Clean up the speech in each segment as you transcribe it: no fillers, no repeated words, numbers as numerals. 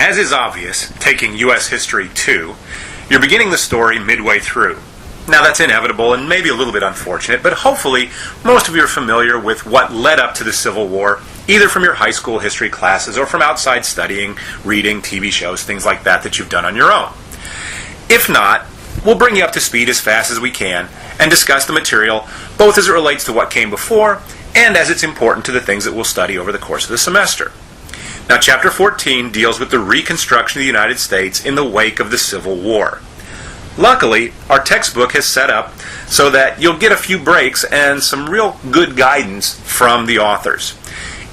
As is obvious, taking U.S. History 2, you're beginning the story midway through. Now that's inevitable and maybe a little bit unfortunate, but hopefully most of you are familiar with what led up to the Civil War, either from your high school history classes or from outside studying, reading, TV shows, things like that you've done on your own. If not, we'll bring you up to speed as fast as we can and discuss the material both as it relates to what came before and as it's important to the things that we'll study over the course of the semester. Now, Chapter 14 deals with the Reconstruction of the United States in the wake of the Civil War. Luckily, our textbook has set up so that you'll get a few breaks and some real good guidance from the authors.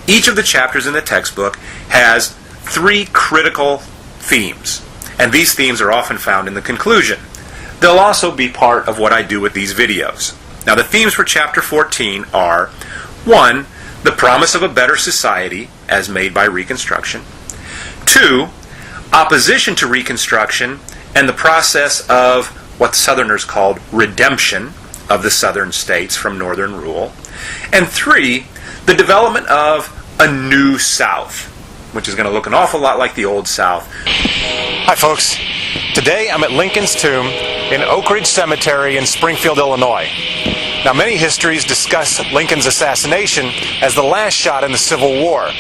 Each of the chapters in the textbook has 3 critical themes, and these themes are often found in the conclusion. They'll also be part of what I do with these videos. Now, the themes for Chapter 14 are 1. The promise of a better society as made by Reconstruction. 2. Opposition to Reconstruction and the process of what Southerners called redemption of the Southern states from Northern rule. And 3. The development of a new South, which is going to look an awful lot like the Old South. Hi folks, today I'm at Lincoln's tomb in Oak Ridge Cemetery in Springfield, Illinois. Now, many histories discuss Lincoln's assassination as the last shot in the Civil War,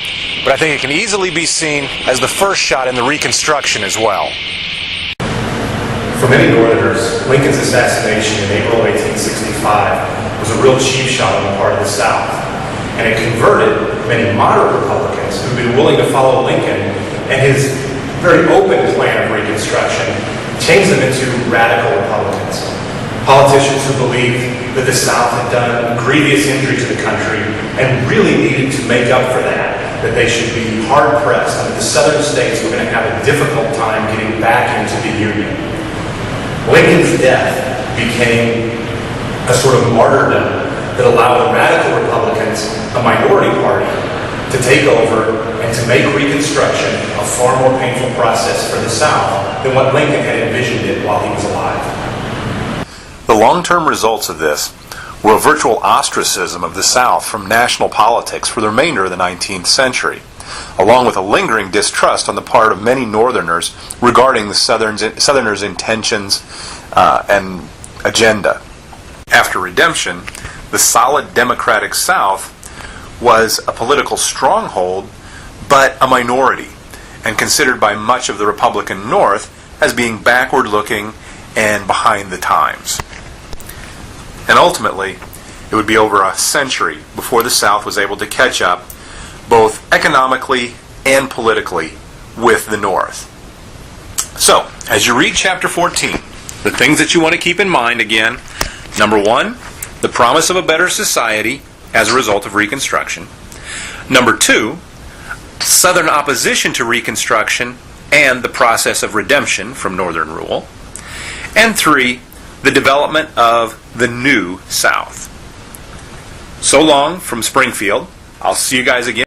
but I think it can easily be seen as the first shot in the Reconstruction as well. For many Northerners, Lincoln's assassination in April 1865 was a real cheap shot on the part of the South, and it converted many moderate Republicans who'd been willing to follow Lincoln and his very open plan of Reconstruction, changed them into radical Republicans. Politicians who believed that the South had done grievous injury to the country and really needed to make up for that they should be hard-pressed, and that the Southern states were going to have a difficult time getting back into the Union. Lincoln's death became a sort of martyrdom that allowed the radical Republicans, a minority party, to take over and to make Reconstruction a far more painful process for the South than what Lincoln had envisioned it while he was alive. The long-term results of this were a virtual ostracism of the South from national politics for the remainder of the 19th century, along with a lingering distrust on the part of many Northerners regarding the Southerners' intentions and agenda. After redemption, the solid Democratic South was a political stronghold, but a minority, and considered by much of the Republican North as being backward-looking and behind the times. And ultimately, it would be over a century before the South was able to catch up, both economically and politically, with the North. So, as you read Chapter 14, the things that you want to keep in mind again, number 1, the promise of a better society as a result of Reconstruction. Number 2, Southern opposition to Reconstruction and the process of redemption from Northern rule. And 3, the development of the new South. So long from Springfield. I'll see you guys again.